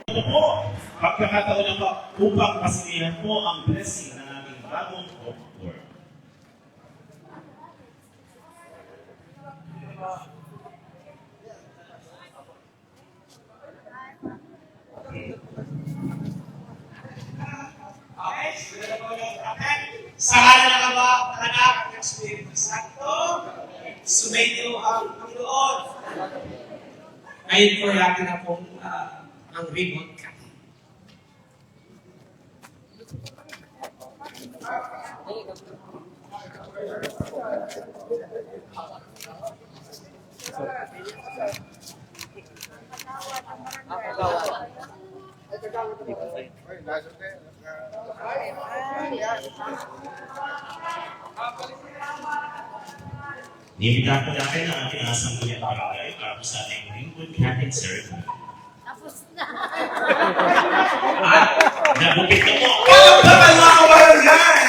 Ito po, pagkakataon na po upang pasilihan po ang blessing ng ating bagong October. Okay, sunod na po yung akin. Sa ala ng Ama, ng Anak, ng Espiritu Santo, sumainyo ang Panginoon. Ngayon po natin na pong ang ribbon cutting. Nibigyan po natin ang ating asamblyang barangay para po sa ating ribbon cutting ceremony. Tapos na. Nabukit na po! Kapag mga barangay!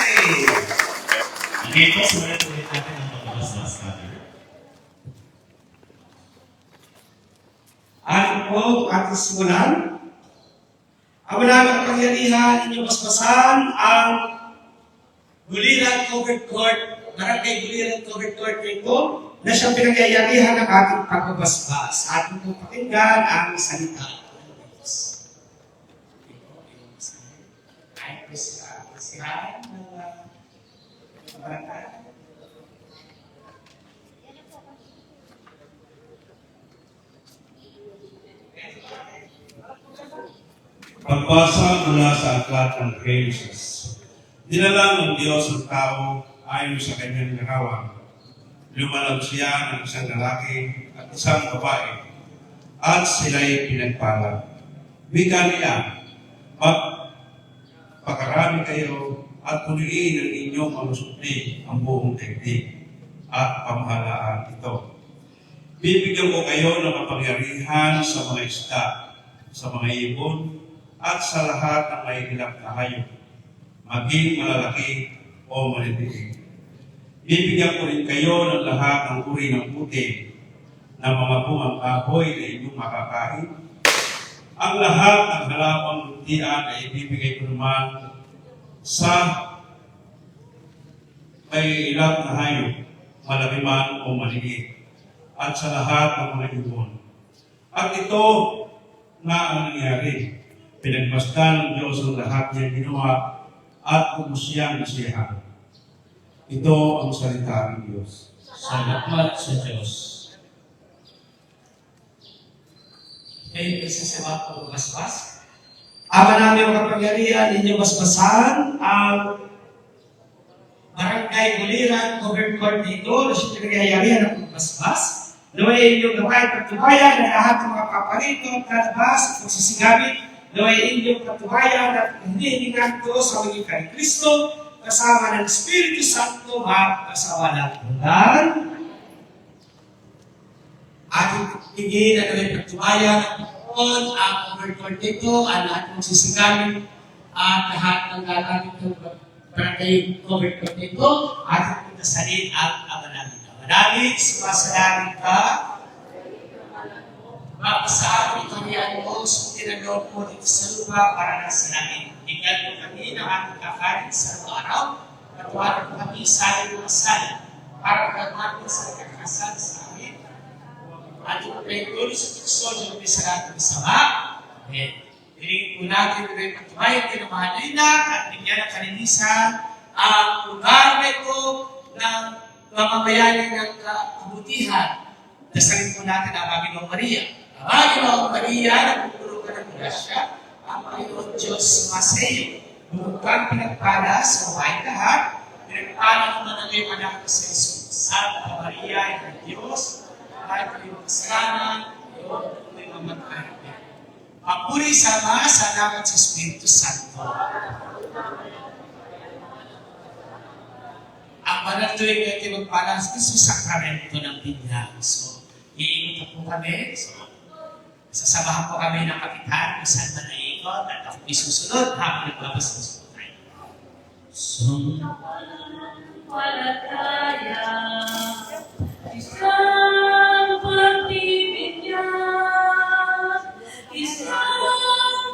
Hindi po, sumunod ulit natin ang pagkabasbas natin. Ano po ating simulan? Ang maraming pangyarihan, inyong basbasan ang Buliran Covered Court, Barangay Buliran Covered Court ito, na siyang pinagyayarihan ng ating pagbabasbas. Ating pong pakinggan ang salita ng Diyos. Ay, presihan ng barangay. Pagbasa mula sa aklat ng Genesis. Dinala ng Diyos ang tao ayon sa kanyang larawan. Lumalag siya ng isang lalaki at isang babae, at sila'y pinagpala. Wika nila, pagpakarami kayo at punuin ng inyong malusukli ang buong daigdig at pamahalaan ito. Bibigyan ko kayo ng kapangyarihan sa mga isda, sa mga ibon, at sa lahat ng may hilak na hayop, maging malalaki o maliliit. Bibigyan ko rin kayo ng lahat ng uri ng puti na mga bungang kahoy na inyong makakain. Ang lahat ng halawang luntian ay ibibigay ko naman sa may hilak na hayop, malaki man o maliit, at sa lahat ng mga ibon. At ito na ang nangyari. Pinagmasdan ng Diyos ang lahat niya ginawa at umusiyang nasiyahan. Ito ang salita ng Diyos. Salamat sa Diyos. Ngayon isa sa mga pagbabasbas. Ama namin ang kapangyarihan, inyong basbasan ang Barangay Buliran Covered Court dito na siya pinagyayarihan ng pagbabasbas. Naway inyong gawin pagtubayan ng lahat ng mga paparito at kalabas at magsisigamit. Naway inyong patubayan at hindi hinanto sa maging kay Kristo kasama ng Espiritu Santo magkasawa ng hanggan. Ating tigil at naway pagtubayan ng Panginoon ang overcourt nito, ang lahat ng magsisigamit at lahat ng gagamit ng barangay overcourt nito ating pagkasalin at amanamit. Amanamit, sumasalangit ka. Sa amin kami ang Diyos, tinanong po dito sa lupa para nasa langit. Bigyan mo kami ng aming kakanin sa araw, patuwaran mo kami sa aming mga sala, para magagawa sa kakasal sa amin. At yung pagkakulo sa tukso, yung may salat ng sama. Tingin po natin na yung patuwayan din ng mga linak at bigyan ng kalinisan ang lugar na ito ng mamamayani ng kabutihan. Dasalin po natin ang Panginoong Maria. Panginoong Maria, nagpupuro ka ng grasya, ang Panginoon Diyos sumasayo. Bukang pinagpala sa buhay lahat, pinagpala naman ang iyong anak sa Jesus. Santa Maria, ikaw Diyos, kahit iyong kasalanan, iyong may mamatay. Papuri sa Ama, sa Anak at sa Espiritu Santo. Ang banal tuwing ay pinagpala sa sakramento ng binyag. So, iingat po kami. So, sasamahan po kami ng kapitan kung saan man naikot at ako isusunod habang nagbabas ng tayo. Palataya, isang pag-ibig niya, isang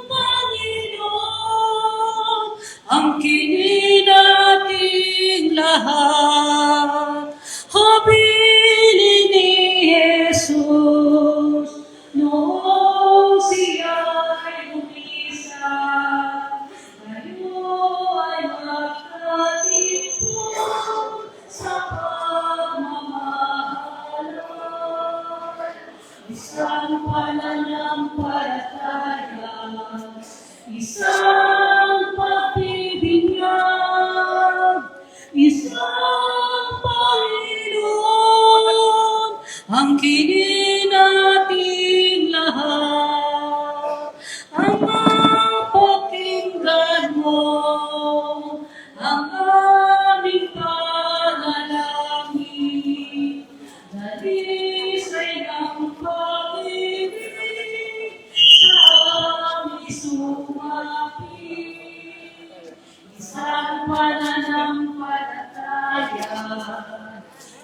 lahat. Habilin ni Jesus noong siya'y umisa. Kayo ay magkatipon sa pamamahalan. Isang pananampalataya, isang pagbibinyag, isang Panginoon, ang kinin nating lahat. Ama, pakinggan mo ang aming panalangin. Dalisay ng pag-ibig sa aming sumapit. Isang pananampalataya,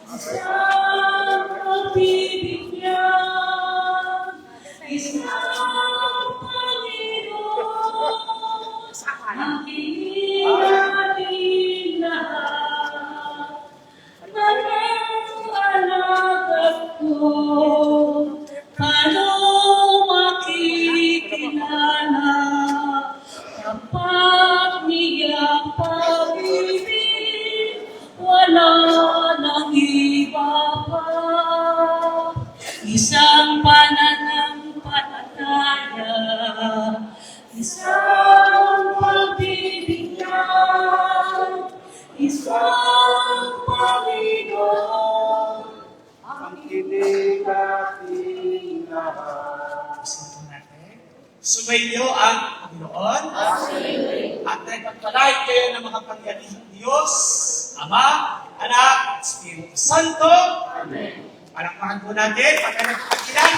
isang pagbibigyan, isang Panginoon, ang kinin natin lahat. Anak ko, paano makikilala kapag niyang pag-ibig wala nang iba pa? Isang pananampalataya, isang pagbibigyan, isang Panginoon, ang kinig natin lahat. Sumainyo ang Panginoon at nagpagpalain kayo ng makapangyarihang Diyos, Ama, Anak, at Espiritu Santo. Amen. Palakpakan po natin pagka nagpagilan.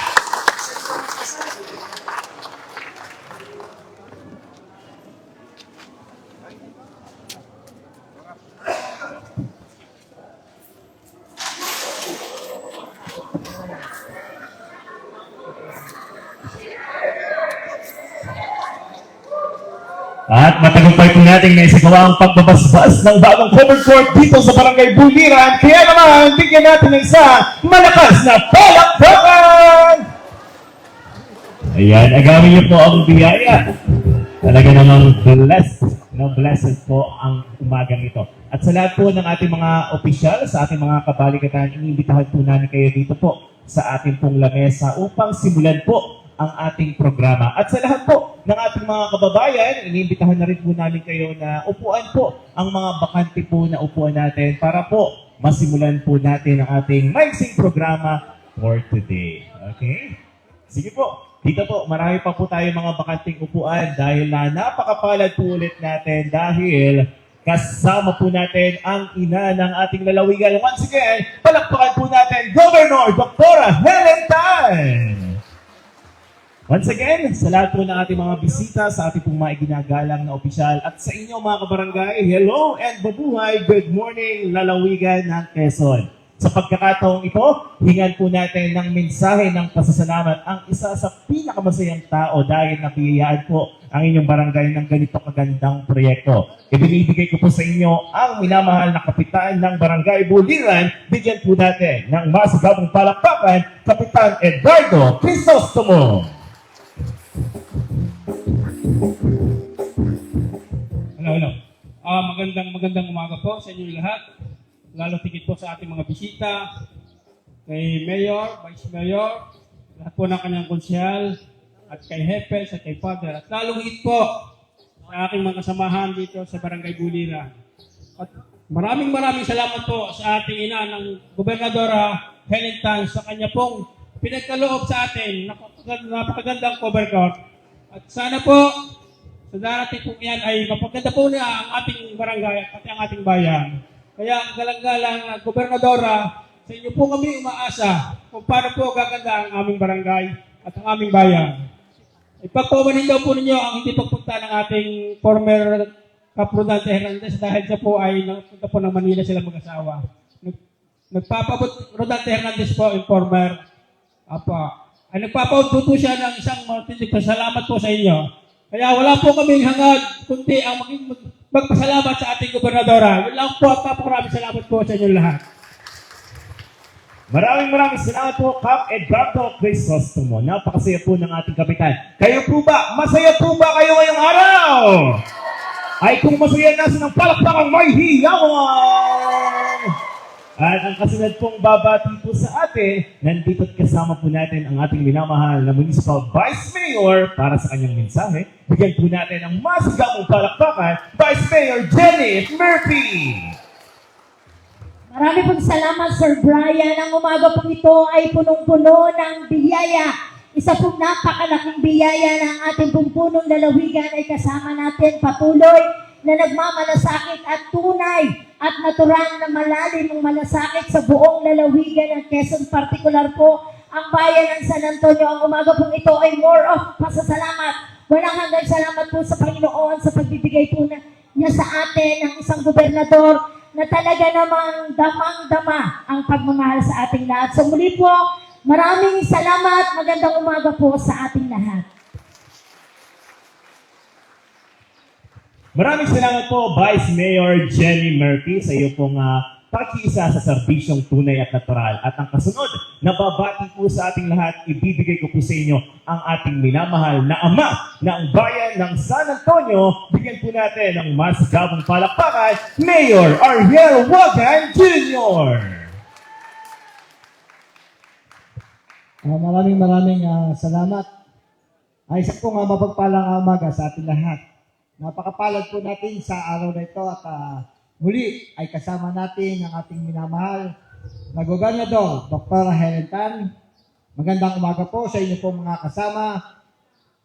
At matagumpay po natin na isagawa ang pagbabasbas ng bagong cover court dito sa Barangay Buliran. Kaya naman, bigyan natin ng isang malakas na palakpakan! Ayan, agawin niyo po ang biyaya. Talaga namang blessed po ang umagang ito. At sa lahat po ng ating mga opisyal, sa ating mga kabalikatan, iniimbitahan po namin kayo dito po sa ating pong lamesa upang simulan po ang ating programa. At sa lahat po ng ating mga kababayan, iniimbitahan na rin po namin kayo na upuan po ang mga bakante po na upuan natin para po masimulan po natin ang ating maiksing programa for today. Okay? Sige po. Dito po, marami pa po tayo mga bakanting upuan dahil na napakapalad po ulit natin dahil kasama po natin ang ina ng ating lalawigan. Once again, palakpakan po natin Governor Dr. Helen Tan! Once again, sa lahat po ng ating mga bisita, sa ating pong mga iginagalang na opisyal, at sa inyo mga kabarangay, hello and mabuhay, good morning, lalawigan ng Quezon. Sa pagkakataong ito, hingan po natin ng mensahe ng pasasalamat ang isa sa pinakamasayang tao dahil nabiyayaan po ang inyong barangay ng ganito kagandang proyekto. Ibinibigay ko po sa inyo ang minamahal na kapitan ng Barangay Buliran. Bigyan po natin ng masigabong palakpakan, Kapitan Eduardo Crisostomo. Hello. Magandang umaga po sa inyo lahat. Lalo tigit po sa ating mga bisita, kay Mayor, Vice Mayor, lahat po ng kanyang konsyal, at kay Hepes at kay Father. At lalo higit po sa aking mga kasamahan dito sa Barangay Buliran. At maraming salamat po sa ating ina ng Gobernadora Helen Tan sa kanya pong pinagkaloob sa atin, napakagandang cover court. At sana po, sa darating po yan ay mapaganda po na ang ating barangay at pati ang ating bayan. Kaya galang-galang Gobernadora, sa inyo po kami umaasa kung paano po gaganda ang aming barangay at ang aming bayan. Ipagpaumanin daw po ninyo ang hindi pagpunta ng ating former Rodante Hernandez dahil siya po ay nagpunta po ng Manila sila mag-asawa. Nagpapabot Rodante Hernandez po, informer. Ay nagpapabot po siya ng isang matinding pasalamat po sa inyo. Kaya wala po kaming hangad, kundi ang maging magpasalamat sa ating gobernadora. Yun lang po at maraming salamat po sa inyo lahat. Maraming salamat po, Cap Edgardo Crisostomo. Napakasaya po ng ating kapitan. Kayo po ba? Masaya po ba kayo ngayong araw? Ay kung masaya, nasa ng palakpakang may hiyawan! At ang kasunod pong babati po sa atin, nandito at kasama po natin ang ating minamahal na Municipal Vice Mayor para sa kanyang mensahe. Bigyan po natin ang masigabong palakpakan, Vice Mayor Jenny Murphy! Marami pong salamat, Sir Brian. Ang umaga pong ito ay punong-puno ng biyaya. Isa pong napakalaking biyaya ng ating pong punong lalawigan ay kasama natin patuloy na nagmamalasakit at tunay at natural na malalim ang malasakit sa buong lalawigan ng Quezon. Partikular po ang bayan ng San Antonio. Ang umaga pong ito ay more of pasasalamat. Walang hanggang salamat po sa Panginoon sa pagbibigay po niya sa atin ng isang gobernador na talaga namang damang-dama ang pagmamahal sa ating lahat. So muli po, maraming salamat. Magandang umaga po sa ating lahat. Maraming salamat po, Vice Mayor Jenny Murphy, sa iyo pong pakiisa sa serbisyong tunay at natural. At ang kasunod na babati po sa ating lahat, ibibigay ko po sa inyo ang ating minamahal na ama ng bayan ng San Antonio. Bigyan po natin ng masigabong palakpakan, Mayor Ariel Wagan Jr. Maraming salamat. Ay isa pong mapagpalang umaga sa ating lahat. Napakapalad po natin sa araw na ito at muli ay kasama natin ang ating minamahal na Gobernador, Dr. Helen Tan. Magandang umaga po sa inyo pong mga kasama.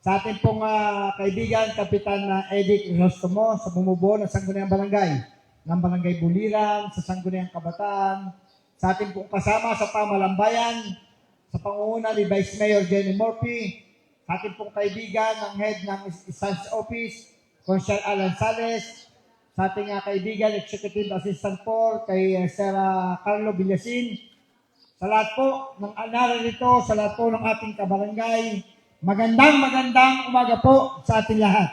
Sa ating pong kaibigan, Kapitan Eddie Crisostomo sa bumubuo ng Sangguniang Barangay, ng Barangay Buliran, sa Sangguniang Kabataan, sa ating pong kasama sa Pamalambayan, sa pangunguna ni Vice Mayor Jenny Murphy, sa ating pong kaibigan ng head ng Science Office, Consul Alan Sales, sa ating kaibigan, Executive Assistant 4, kay Sir Carlo Villasin, sa lahat po ng narito, sa lahat po ng ating kabarangay, magandang umaga po sa ating lahat.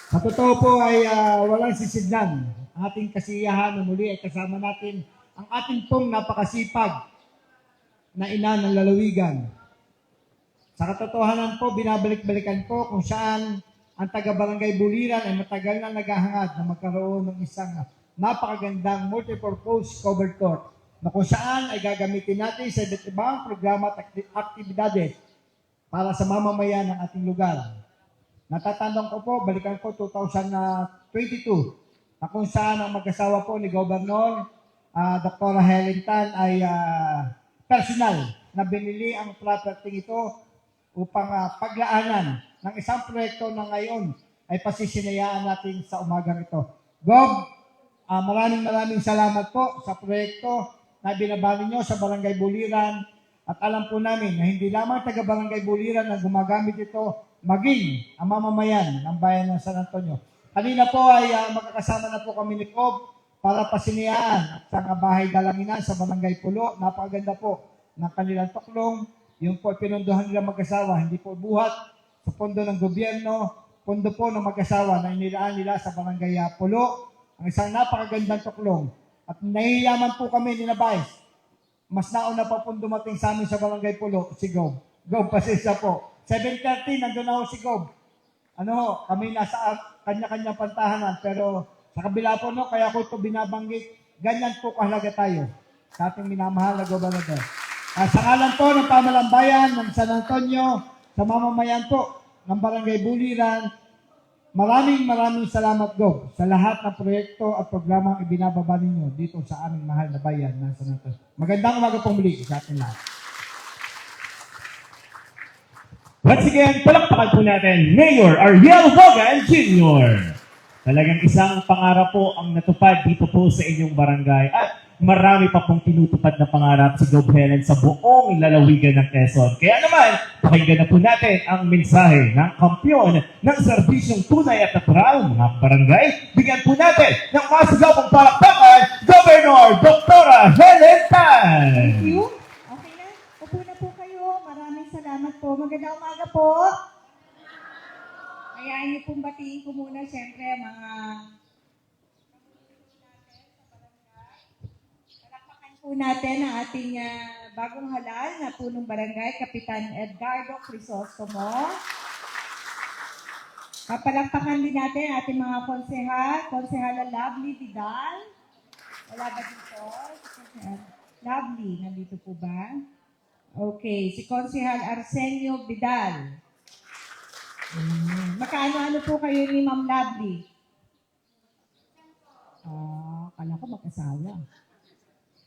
Sa totoo po ay walang sisidlan ang ating kasiyahan na muli ay kasama natin ang ating pong napakasipag na ina ng lalawigan. Sa katotohanan po, binabalik-balikan po kung saan ang taga-barangay Buliran ay matagal na naghahangad na magkaroon ng isang napakagandang multipurpose covered court na kung saan ay gagamitin natin sa iba't ibang programa at aktibidades para sa mamamayan ng ating lugar. Natatandang ko po, balikan ko 2022, na kung saan ang mag-asawa po ni Governor Dr. Helen Tan ay personal na binili ang property ito upang paglaanan ng isang proyekto na ngayon ay pasisinayaan natin sa umagang ito. Gob, maraming salamat po sa proyekto na binabali nyo sa Barangay Buliran at alam po namin na hindi lamang taga-Barangay Buliran na gumagamit ito, maging ang mamamayan ng bayan ng San Antonio. Kanina po ay magkakasama na po kami ni Cob para pasinayaan at sa bahay Galanginan sa Barangay Pulo. Napakaganda po ng kanilang tuklong. Yung po pinunduhan nila mag-asawa, hindi po buhat sa pondo ng gobyerno, pondo po ng mag-asawa na inilaan nila sa Barangay Pulo. Ang isang napakagandang tuklong. At nahiyaman po kami ni Vice. Mas nauna pa po dumating sa amin sa Barangay Pulo, si Gob. Gob, pasensya po. 7:30, nandun na ho si Gob. Kami nasa kanya-kanya pantahanan, pero sa kabila po kaya ko ito binabanggit, ganyan po kahalaga tayo sa ating minamahal na gobernador. Sa ngalan po ng Pamalambayan ng San Antonio, sa mamamayan po ng Barangay Buliran, maraming salamat, Gob, sa lahat ng proyekto at programang ibinababa ninyo dito sa aming mahal na bayan ng San Antonio. Magandang umaga pong muli sa ating lahat. Once again, palakpakan po natin, Mayor Ariel Wagan Jr. Talagang isang pangarap po ang natupad dito po sa inyong barangay at marami pa pong tinutupad na pangarap si Gob Helen sa buong lalawigan ng Quezon. Kaya naman, pakinggan na po natin ang mensahe ng kampyon ng serbisyong tunay at natural, mga barangay. Bigyan po natin ng masigabong palakpakan, Governor Dr. Helen Tan. Thank you. Okay na. Upo na po kayo. Maraming salamat po. Magandang umaga po. Hayaan niyo pong batiin ko muna siyempre mga palakpakan po natin ang ating bagong halal na punong barangay, Kapitan Edgardo Crisostomo. Papalakpakan din natin ang ating mga konsehala Lovely Vidal. Wala ba dito? Lovely, nandito po ba? Okay, si Konsehal Arsenio Vidal. Makaano-ano po kayo ni Ma'am Lovely? Kala ko magkasawa.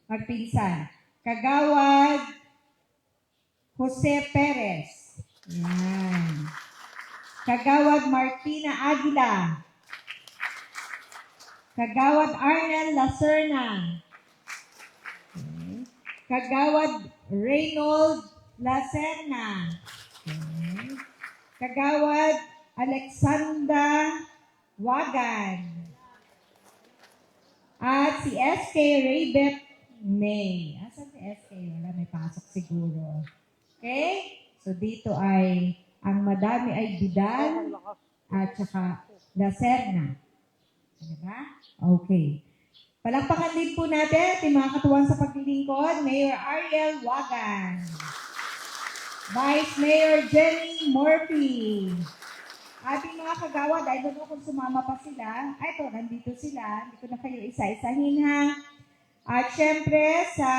Magpinsan. Kagawad Jose Perez. Yan. Kagawad Martina Aguila. Kagawad Arnel Lacerna. Okay. Kagawad Reynold Lacerna. Okay. Kagawad Alexandra Wagan. At si SK Raybeth May. Asan si SK? Wala, may pasok siguro. Okay? So dito ay, ang madami ay Vidal at saka Lacerna. Diba? Okay. Palakpakan din po natin ating mga katuwang sa paglilingkod, Mayor Ariel Wagan, Vice Mayor Jenny Murphy, ating mga kagawad, I don't know kung sumama pa sila. Ay, ito, nandito sila. Hindi ko na kayo isa-isahin ha. At syempre, sa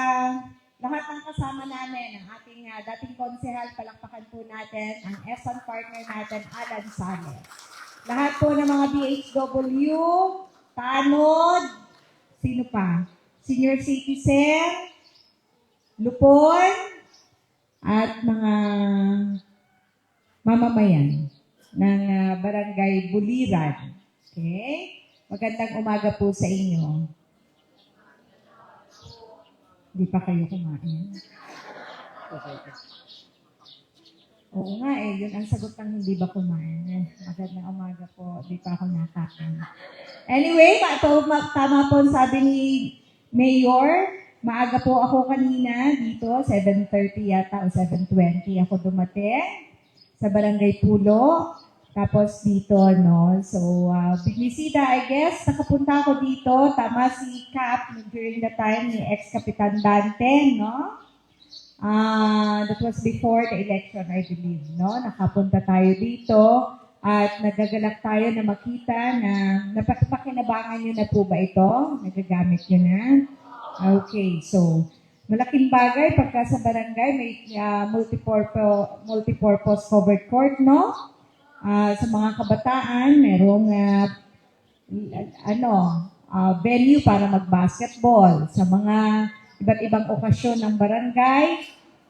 lahat ng kasama namin, ang ating dating konsehal, palakpakan po natin ang ESON partner natin, Alan Sales. Lahat po ng mga DHW, Tanod, sino pa? Senior citizen, Lupon, at mga mamamayan ng Barangay Buliran. Okay? Magandang umaga po sa inyo. Hindi pa kayo kumain. Oo nga yun ang sagot ng hindi ba kumain. Magandang umaga po, di pa ako nakain. Anyway, tama po ang sabi ni Mayor, maaga po ako kanina dito, 7:30 yata o 7:20 ako dumating sa Barangay Pulo. Tapos dito, no? So, bignisita, I guess, nakapunta ako dito. Tama si Cap during the time ni ex-Kapitan Dante, no? That was before the election, I believe, no? Nakapunta tayo dito at nagagalak tayo na makita na napakinabangan nyo na po ba ito? Nagagamit nyo na? Okay, so malaking bagay pagka sa barangay may multipurpose covered court, no? Sa mga kabataan, merong venue para mag-basketball. Sa mga iba't ibang okasyon ng barangay,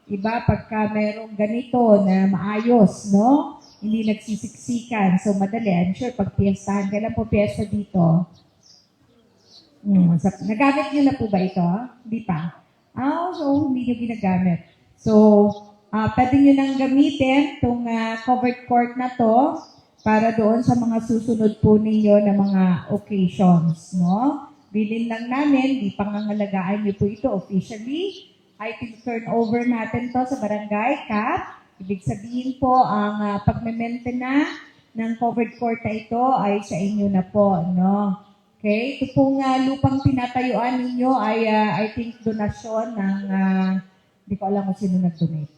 iba pagka merong ganito na maayos, no? Hindi nagsisiksikan. So, madali. I'm sure pag piyestahan, kailan po piyesta dito? Nagamit niyo na po ba ito? Hindi pa. So hindi niyo ginagamit. So, pwede niyo nang gamitin itong covered court na to para doon sa mga susunod po ninyo na mga occasions, no? Bilin lang namin, di pangangalagaan niyo po ito officially. I think turn over natin to sa barangay Cap. Ibig sabihin po, ang pagme-maintain ng covered court na ito ay sa inyo na po, no? Okay, ito pong lupang tinatayuan ninyo ay I think donasyon ng, hindi ko alam kung sino nag-donate.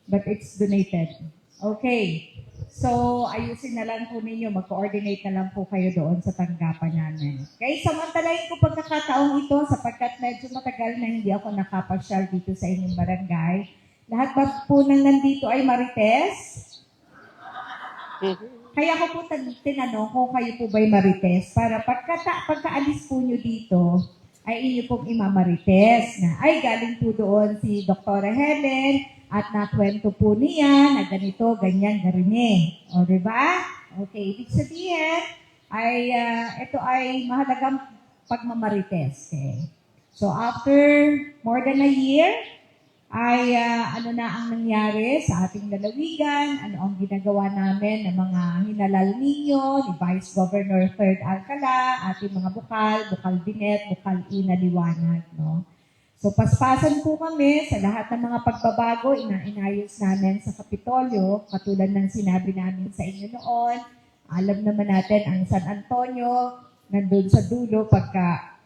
But it's donated. Okay, so ayusin na lang po ninyo, mag-coordinate na lang po kayo doon sa tanggapan namin. Okay, samantalahin ko pagkakataong ito sapagkat medyo matagal na hindi ako nakapasyal dito sa inyong barangay. Lahat ba po nang nandito ay Marites? Kaya ko po tinanong kung kayo po ba'y marites para pagkaalis po nyo dito ay inyo pong imamarites na ay galing po doon si Dr. Helen at nakwento po niya na ganito, ganyan, garini. O, diba? Okay, ibig sabihin ay ito ay mahalagang pagmamarites. Okay? So after more than a year, ay ano na ang nangyari sa ating lalawigan, ano ang ginagawa namin ng mga hinalal ninyo, ni Vice Governor Third Alcala, ating mga bukal Binet, bukal Ina Liwanag, no? So paspasan po kami sa lahat ng mga pagbabago, inayos namin sa Kapitolyo, katulad ng sinabi namin sa inyo noon, Alam naman natin ang San Antonio, nandun sa dulo pagka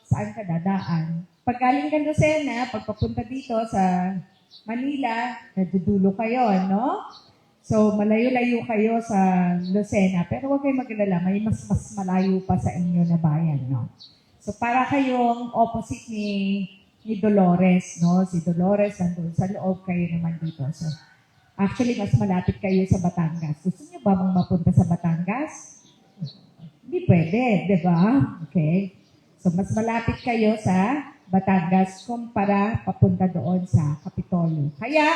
saan ka dadaan. Pag galing ka Lucena, pagpapunta dito sa Manila, nadudulo kayo, no? So, malayo-layo kayo sa Lucena. Pero huwag kayong mag-alala, may mas malayo pa sa inyo na bayan, no? So, para kayong opposite ni Dolores, no? Si Dolores nandun sa loob, kayo naman dito. So, actually, mas malapit kayo sa Batangas. Gusto niyo ba mong mapunta sa Batangas? Hindi pwede, di ba? Okay. So, mas malapit kayo sa Batangas kumpara papunta doon sa Kapitolyo. Kaya,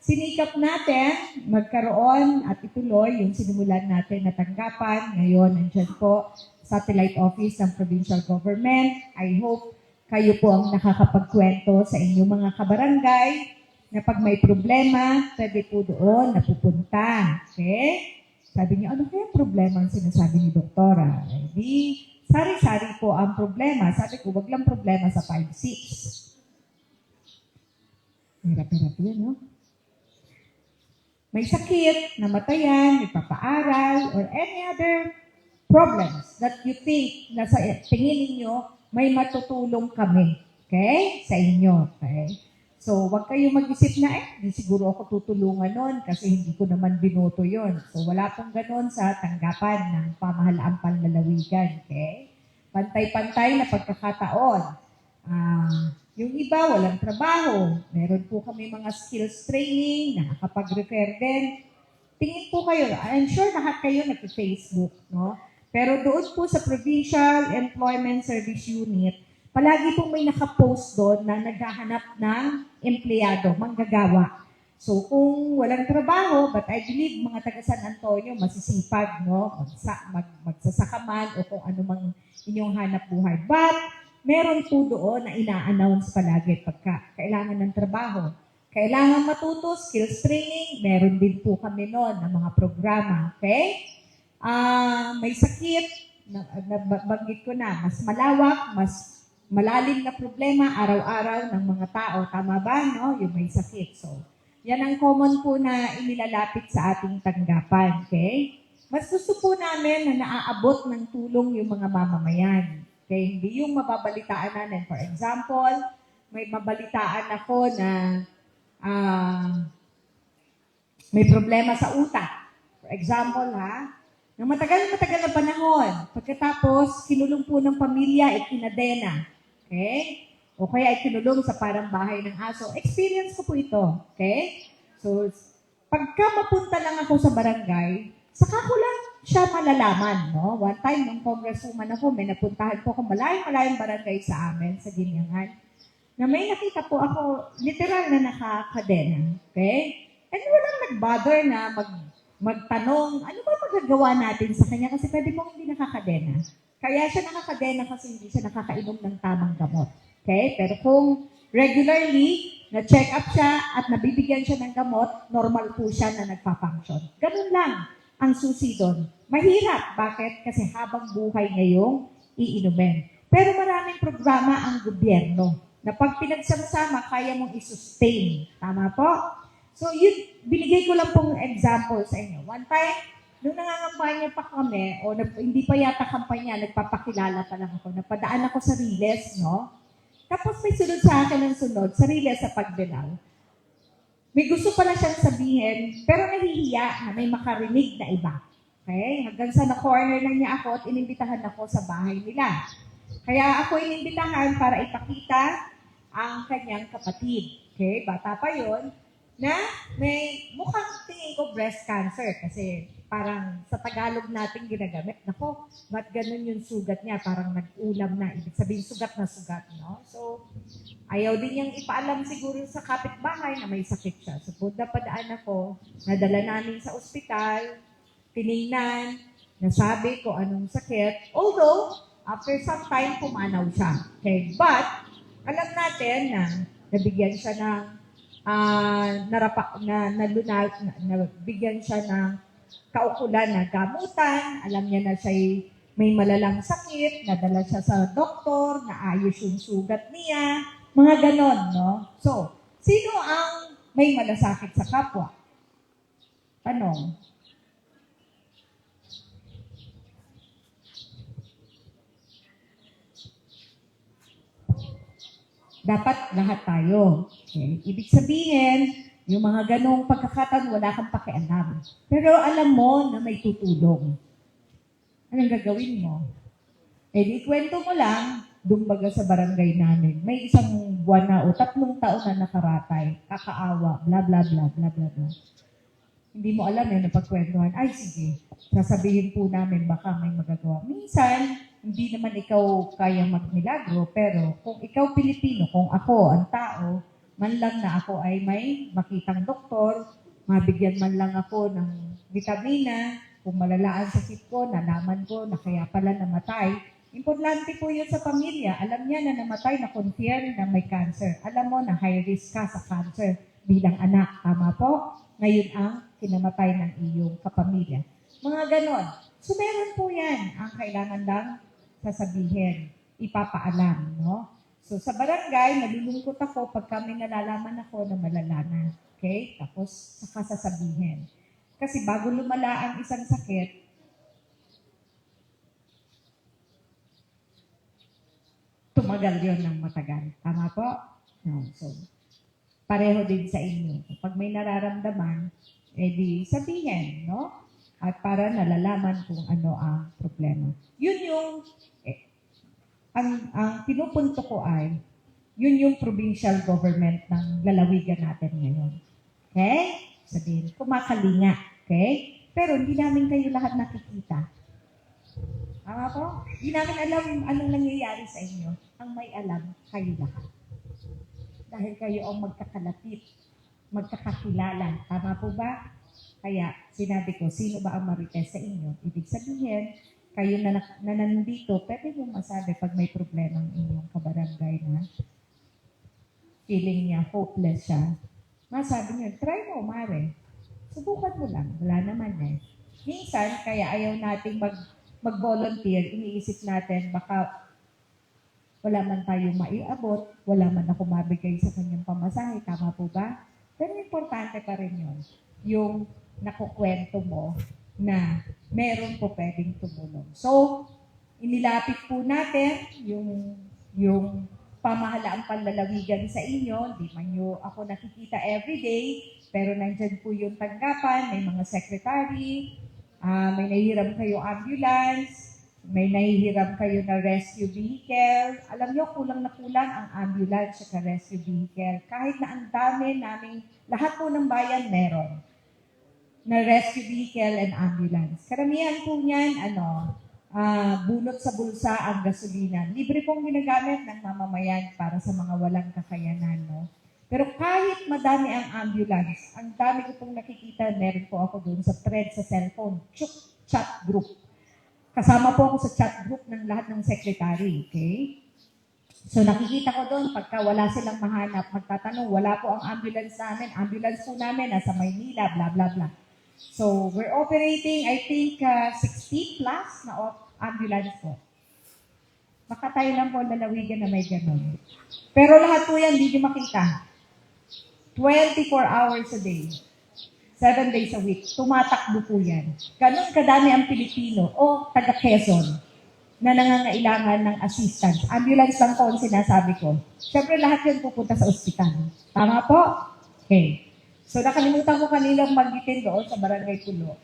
sinikap natin magkaroon at ituloy yung sinimulan natin na tanggapan. Ngayon, nandiyan po, satellite office ng provincial government. I hope kayo po ang nakakapagkwento sa inyong mga kabarangay na pag may problema, pwede po doon napupunta. Okay? Sabi niyo, ano kaya problema ang sinasabi ni Doktora? Hindi, sari-sari po ang problema. Sabi ko, wag lang problema sa 5-6. Hirap-hirap yun, no? May sakit, namatayan, may papaaral, or any other problems that you think na sa tingin ninyo, may matutulong kami. Okay? Sa inyo. Okay? So, wag kayo mag-isip na, di siguro ako tutulungan nun kasi hindi ko naman binoto yon. So, wala pong ganon sa tanggapan ng pamahalaang panlalawigan. Okay? Pantay-pantay na pagkakataon. Yung iba, walang trabaho. Meron po kami mga skills training, nakakapag-refer din. Tingin po kayo, I'm sure lahat kayo nag-Facebook, no? Pero doon po sa Provincial Employment Service Unit, palagi pong may nakapost doon na naghahanap ng empleyado, manggagawa. So kung walang trabaho, but I believe mga taga San Antonio masisipag, no? Magsasaka man o kung ano mang inyong hanap buhay. But meron po doon na ina-announce palagi pagka kailangan ng trabaho. Kailangan matuto, skills training, meron din po kami noon ng mga programa. Okay? May sakit, nabanggit ko na, mas malawak, mas malalim na problema araw-araw ng mga tao. Tama ba, no? Yung may sakit. So, yan ang common po na inilalapit sa ating tanggapan. Okay? Mas gusto po namin na naaabot ng tulong yung mga mamamayan. Okay? Hindi yung mababalitaan natin. For example, may mabalitaan ako na may problema sa utak. For example, ng matagal na panahon, pagkatapos kinulong po ng pamilya, ikinadena. Okay? O kaya ikinulong sa parang bahay ng aso. Experience ko po ito. Okay? So, pagka mapunta lang ako sa barangay, saka ko lang siya malalaman. No? One time, nung congresswoman ako, may napuntahan po ako malayong barangay sa amin, sa Ginyangan, na may nakita po ako, literal na nakakadena. Okay? And walang nag-bother na magtanong, ano ba magagawa natin sa kanya? Kasi pwede mong hindi nakakadena. Kaya siya nakakadena kasi hindi siya nakakainom ng tamang gamot. Okay? Pero kung regularly, na-check up siya at nabibigyan siya ng gamot, normal po siya na nagpa-function. Ganun lang ang susi doon. Mahirap. Bakit? Kasi habang buhay ngayong iinumin. Pero maraming programa ang gobyerno na pag pinagsama-sama, kaya mong i-sustain. Tama po? So, yun, binigay ko lang pong example sa inyo. One time, nung nangangampanya pa kami, o hindi pa yata kampanya, nagpapakilala pa lang ako, napadaan ako sa Riles, no? Tapos may sunod sa akin ng sunod, sa Riles sa Pagbilao. May gusto pala siyang sabihin, pero nahihiya na may makarinig na iba. Okay? Hanggang sa na-corner lang niya ako at inimbitahan ako sa bahay nila. Kaya ako inimbitahan para ipakita ang kanyang kapatid. Okay? Bata pa yon na may mukhang tingin ko breast cancer kasi parang sa Tagalog natin ginagamit. Nako, ba't ganun yung sugat niya? Parang nag-ulam na. Ibig sabihin sugat na sugat, no? So, ayaw din niyang ipaalam siguro sa kapitbahay na may sakit siya. So, punta padaan ako, nadala namin sa ospital, tinignan, nasabi ko anong sakit. Although, after some time, pumanaw siya. Okay? But, alam natin na nabigyan siya ng nabigyan siya ng kaukulan na gamutan, alam niya na siya may malalang sakit, nadala siya sa doktor, naayos yung sugat niya, mga ganon, no? So, sino ang may malasakit sa kapwa? Tanong. Dapat lahat tayo. Okay? Ibig sabihin, yung mga ganong pagkakataon, wala kang pakialam. Pero alam mo na may tutulong. Anong gagawin mo? Eh di kwento mo lang, dumbaga sa barangay namin. May isang buwan na o 3 taon na nakaratay, kakaawa, bla bla bla bla bla bla. Hindi mo alam yun, napagkwentuhan, ay sige, sasabihin po namin baka may magagawa. Minsan, hindi naman ikaw kayang magmilagro, pero kung ikaw Pilipino, kung ako ang tao, man lang na ako ay may makitang doktor, mabigyan man lang ako ng vitamina, kung malala ang sakit ko, nalaman ko na kaya pala namatay. Importante po yun sa pamilya. Alam niya na namatay, na confirm na may cancer. Alam mo na high risk ka sa cancer bilang anak. Tama po? Ngayon ang kinamatay ng iyong kapamilya. Mga ganon. So meron po yan. Ang kailangan lang sasabihin, ipapaalam. No? So sa barangay, nalulungkot ako pag kami nalalaman ako na malala na. Okay? Tapos saka sasabihin. Kasi bago lumala ang isang sakit, tumagal yon ng matagal. Tama po? No. So, pareho din sa inyo. Pag may nararamdaman, edi sabihin, no? At para nalalaman kung ano ang problema. Yun yung, ang pinupunto ko ay, yun yung provincial government ng lalawigan natin ngayon. Okay? Sabihin, kumakalinga. Okay? Pero hindi namin kayo lahat nakikita. Tama po? Hindi namin alam anong nangyayari sa inyo. Ang may alam, kayo lahat. Dahil kayo ang magkakalapit, magkakakilala. Tama po ba? Kaya sinabi ko, sino ba ang marites sa inyo? Ibig sabihin, kayo na nandito, pwede mong masabi pag may problema ang inyong kabarangay na feeling niya, hopeless siya. Masabi niyo, try mo, Mare. Subukan mo lang. Wala naman eh. Minsan, kaya ayaw nating mag-volunteer, iniisip natin, baka wala man tayo maiabot, wala man ako mabigay sa kanyang pamasahe. Tama po ba? Pero importante pa rin yun. Yung nakukwento mo na meron po pwedeng tumulong. So, inilapit po natin yung pamahalaang panlalawigan sa inyo. Hindi man nyo ako nakikita everyday, pero nandyan po yung tanggapan, may mga secretary, may nahihiram kayo ambulance, may nahihiram kayo na rescue vehicle. Alam nyo, kulang na kulang ang ambulance at rescue vehicle. Kahit na ang dami namin, lahat po ng bayan meron na rescue vehicle and ambulance. Karamihan po niyan, bunot sa bulsa ang gasolina. Libre pong ginagamit ng mamamayan para sa mga walang kakayanan. No? Pero kahit madami ang ambulance, ang dami ko pong nakikita, meron po ako doon sa thread sa cellphone, chat group. Kasama po ako sa chat group ng lahat ng secretary, okay? So nakikita ko doon, pagka wala silang mahanap, magtatanong, wala po ang ambulance namin. Ambulance po namin, nasa Maynila, bla bla bla. So we're operating, I think, 60 plus na ambulance po. Baka tayo lang po lalawigan na may ganun. Pero lahat po yan, hindi nyo makita. 24 hours a day. 7 days a week. Tumatakbo po yan. Ganun kadami ang Pilipino o taga Quezon na nangangailangan ng assistance. Ambulance lang po ang sinasabi ko. Siyempre lahat yun pupunta sa ospital. Tama po? Okay. So nakalimutan ko kanilang magitin doon sa Barangay Pulo.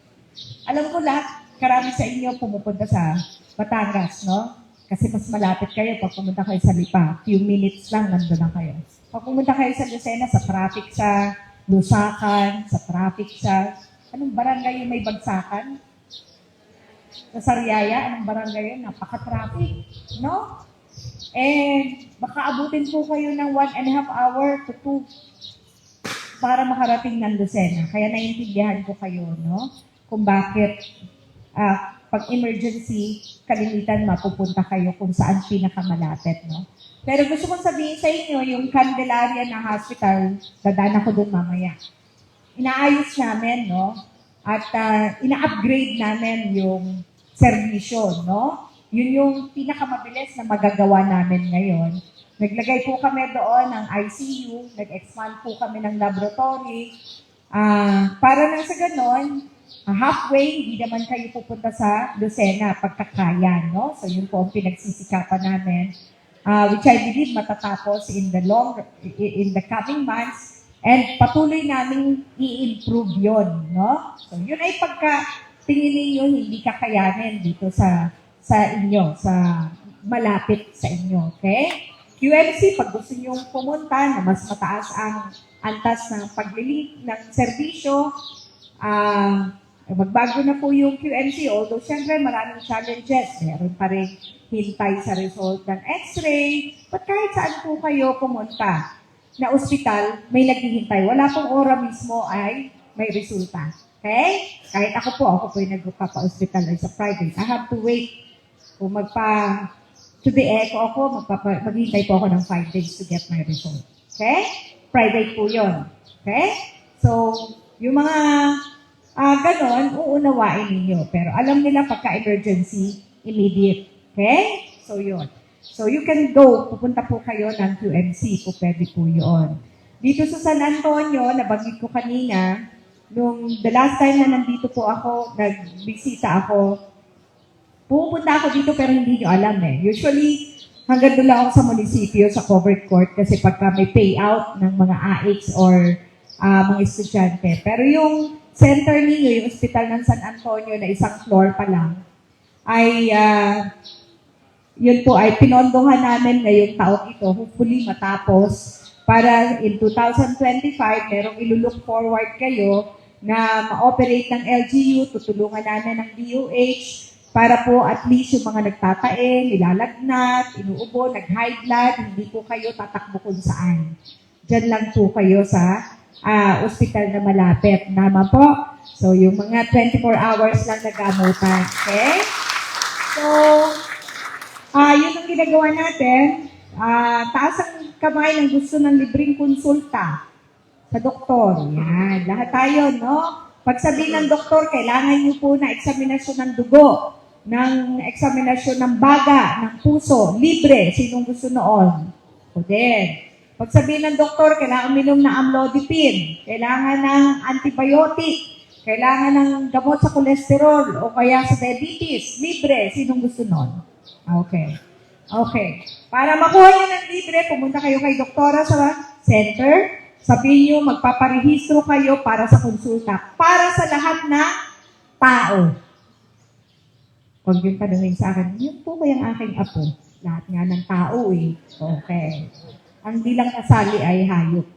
Alam ko lahat, karami sa inyo pumupunta sa Batangas, no? Kasi mas malapit kayo pag pumunta kayo sa Lipa. Few minutes lang, nandun na kayo. Pag pumunta kayo sa Lucena, sa traffic sa Lusakan, sa traffic sa... Anong barangay yung may bagsakan? Sa Sariaya, anong barangay yun? Napaka-traffic, no? And baka abutin po kayo ng 1.5 hour to 2 para makarating ng Lucena. Kaya naiintindihan ko kayo, no? Kung bakit pag emergency, kalimitan mapupunta kayo kung saan pinakamalapit, no? Pero gusto kong sabihin sa inyo, yung Candelaria na hospital, dadaan ako doon mamaya. Inaayos namin, no? At ina-upgrade namin yung serbisyo, no? Yun yung pinakamabilis na magagawa namin ngayon. Naglagay po kami doon ng ICU, nag-expand po kami ng laboratory. Para nang sa ganon, halfway, hindi naman kayo pupunta sa Lucena pagkakaya, no? So yun po ang pinagsisikapan namin. which I believe matatapos in the coming months, and patuloy namin i-improve yon, no? So yun ay pagka tingin ninyo hindi kakayanin dito sa inyo, sa malapit sa inyo, okay? QMC, pag gusto nyo pumunta na mas mataas ang antas ng paglilink ng serbisyo, magbago na po yung QMC, although syempre maraming challenges, meron pa rin hintay sa result ng x-ray, but kahit saan po kayo pumunta na ospital, may naghihintay. Wala pong ora mismo ay may resulta. Okay? Kahit ako po yung nagpapa-hospitalize sa private. I have to wait. Kung to the echo ako, maghihintay po ako ng 5 days to get my result. Okay? Private po yun. Okay? So, yung mga ganon, uunawain ninyo. Pero alam nila pagka-emergency, immediate. Okay? So, yun. So, you can go. Pupunta po kayo ng QMC. Po, pwede po yun. Dito sa San Antonio, nabanggit ko kanina, the last time na nandito po ako, nagbisita ako, pupunta ako dito pero hindi nyo alam eh. Usually, hanggang doon lang ako sa munisipyo, sa covered court, kasi pagka may payout ng mga AX or mga estudyante. Pero yung center ninyo, yung hospital ng San Antonio na isang floor pa lang, ay yun po ay pinondohan namin ngayong taong ito. Hopefully matapos para in 2025, merong ilulook forward kayo na ma-operate ng LGU, tutulungan namin ng DOH, para po at least yung mga nagtatae, nilalagnat, inuubo, nag-high blood, hindi po kayo tatakbo kung saan. Diyan lang po kayo sa ospital na malapit. Nama po. So, yung mga 24 hours lang na gamutan. Okay? So, yun ang ginagawa natin. Taas ang kamay ng gusto ng libreng konsulta sa doktor. Yan. Lahat tayo, no? Pag sabihin ng doktor, kailangan niyo po na eksaminasyon ng dugo, ng eksaminasyon ng baga, ng puso, libre. Sinong gusto noon? O din. Pag sabihin ng doktor, kailangan minom na amlodipine, kailangan ng antibiotic, kailangan ng gamot sa kolesterol o kaya sa diabetes, libre. Sinong gusto noon? Okay. Okay. Para makuha niyo ng libre, pumunta kayo kay doktora sa center. Sabihin niyo, magpaparehistro kayo para sa konsulta. Para sa lahat ng tao. Huwag yung tanungin sa akin, yun po ba yung aking apo? Lahat nga ng tao eh. Okay. Ang bilang kasali ay hayop.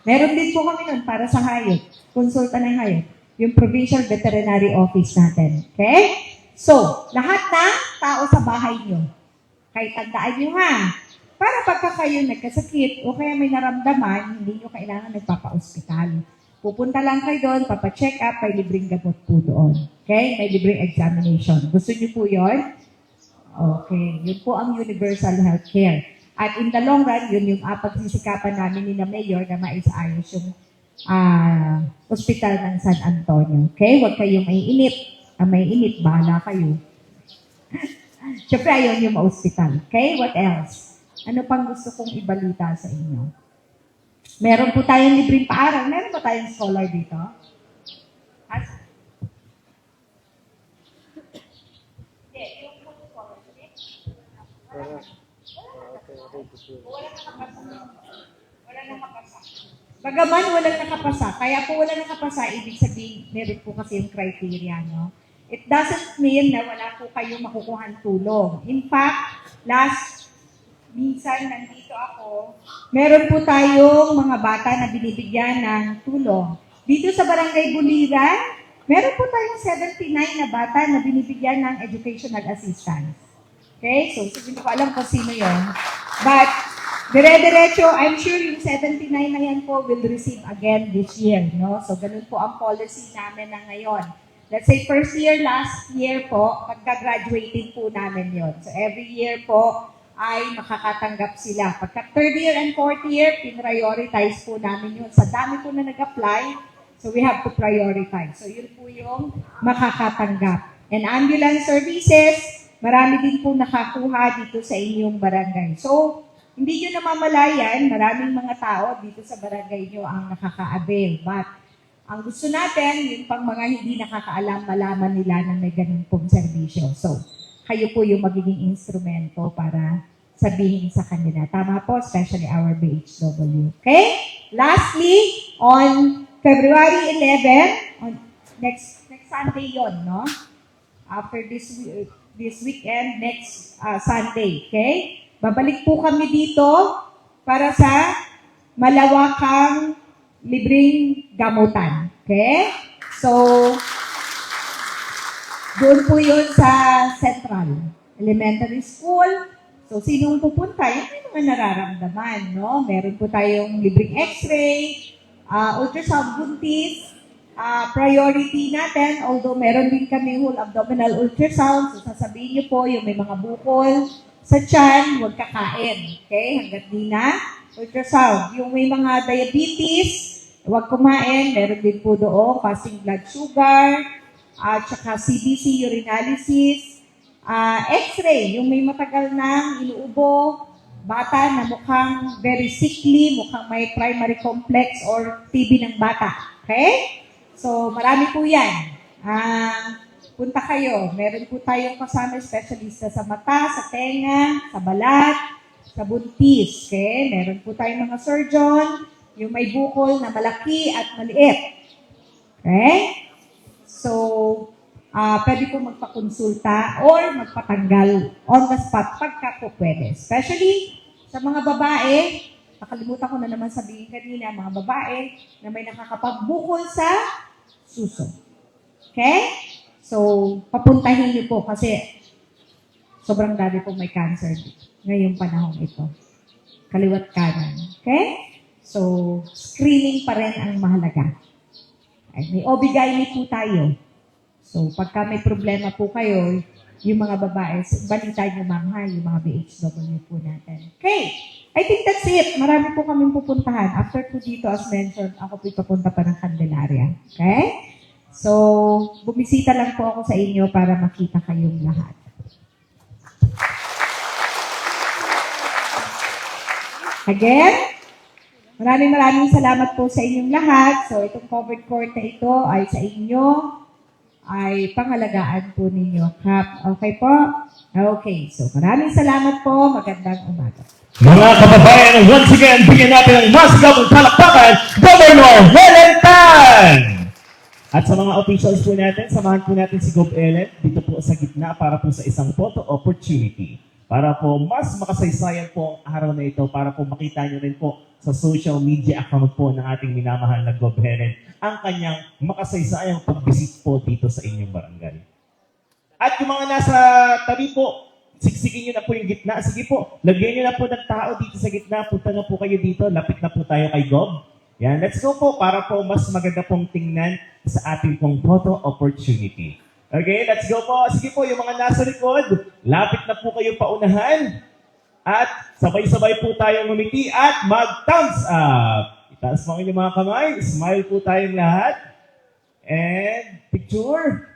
Meron din po kami nun para sa hayop. Konsulta ng hayop. Yung Provincial Veterinary Office natin. Okay? So, lahat ng tao sa bahay nyo. Kahit tandaan nyo ha. Para pagka kayo nagkasakit o kaya may naramdaman, hindi nyo kailangan nagpapa-hospital. Pupunta lang kayo doon, papacheck up, may libreng gamot po doon. Okay? May libreng examination. Gusto nyo po yun? Okay. Yun po ang universal healthcare. At in the long run, yun yung pagsisikapan namin ni na Mayor na maisayos yung hospital ng San Antonio. Okay? Huwag kayong maiinip. Ang maiinip, bahala kayo. Siyempre, ayaw nyo ma-hospital. Okay? What else? Ano pang gusto kong ibalita sa inyo? Meron po tayong libreng paaral. Meron ba tayong scholar dito? Wala nakapasa. Bagaman walang nakapasa, kaya po walang nakapasa, ibig sabihin, meron po kasi yung criteria, no? It doesn't mean na wala po kayong makukuhan tulong. In fact, minsan nandito ako, meron po tayong mga bata na binibigyan ng tulong. Dito sa Barangay Buliran, meron po tayong 79 na bata na binibigyan ng educational assistance. Okay? So, hindi ko alam kung sino yun. But, dire-diretso, I'm sure yung 79 na yan po will receive again this year. No? So, ganun po ang policy namin na ngayon. Let's say, first year, last year po, pagka-graduating po namin yon. So, every year po, ay makakatanggap sila. Pagka third year and fourth year, prioritize po namin yun. Sa dami po na nag-apply, so we have to prioritize. So yun po yung makakatanggap. And ambulance services, marami din po nakakuha dito sa inyong barangay. So, hindi nyo namamalayan, maraming mga tao dito sa barangay nyo ang nakaka-avail. But, ang gusto natin, yung pang mga hindi nakakaalam, malaman nila na may ganun pong serbisyo. So, kayo po yung magiging instrumento para sabihin sa kanila. Tama po, especially our BHW. Okay? Lastly, on February 11, on next Sunday yon, no? After this weekend, next Sunday, okay? Babalik po kami dito para sa malawakang libreng gamutan. Okay? So, doon po yun sa Central Elementary School. So, sinong pupunta? Yan yung mga nararamdaman, no? Meron po tayong libreng x-ray, ultrasound buntis, priority natin, although meron din kami whole abdominal ultrasound, so sasabihin niyo po yung may mga bukol sa tiyan, huwag kakain. Okay? Hanggat di na ultrasound. Yung may mga diabetes, huwag kumain. Meron din po doon fasting blood sugar, at saka CBC urinalysis, x-ray, yung may matagal nang inuubo, bata na mukhang very sickly, mukhang may primary complex or TB ng bata. Okay? So, marami po yan. Punta kayo. Meron po tayong kasama specialista sa mata, sa tenga, sa balat, sa buntis. Okay? Meron po tayong mga surgeon, yung may bukol na malaki at maliit. Okay? So, pwede po magpakonsulta or magpatanggal on the spot pagka po pwede. Especially sa mga babae, nakalimutan ko na naman sabihin kanina, mga babae na may nakakapagbukol sa suso. Okay? So, papuntahin niyo po kasi sobrang dami pong may cancer ngayong panahon ito. Kaliwat kanan. Okay? So, screening pa rin ang mahalaga. Ay, may OB-GYN po tayo. So, pagka may problema po kayo, yung mga babae, balitan nyo ma'am ha, yung mga BHW po natin. Okay, I think that's it. Marami po kaming pupuntahan. After po dito, as mentioned, ako po papunta pa ng Candelaria. Okay? So, bumisita lang po ako sa inyo para makita kayong lahat. Again, maraming salamat po sa inyong lahat. So, itong covered court na ito ay sa inyo, ay pangalagaan po ninyo. Okay po? Okay. So, maraming salamat po. Magandang umaga. Mga kababayan, once again, bigyan natin ang masigabong palakpakan, Governor Helen Tan! At sa mga officials po natin, samahan po natin si Gov. Ellen dito po sa gitna para po sa isang photo opportunity. Para po mas makasaysayan po ang araw na ito, para po makita nyo rin po sa social media account po ng ating minamahal na Gov. Helen ang kanyang makasaysayang pag-visit po dito sa inyong barangay. At yung mga nasa tabi po, siksikin nyo na po yung gitna. Sige po, lagyan nyo na po ng tao dito sa gitna. Punta na po kayo dito. Lapit na po tayo kay Gov. Yan, let's go po para po mas maganda pong tingnan sa ating pong photo opportunity. Okay, let's go po. Sige po, yung mga nasa likod, lapit na po kayo paunahan. At sabay-sabay po tayong ngumiti at mag-thumbs up. Itaas mo ang inyong mga kamay. Smile po tayong lahat. And picture.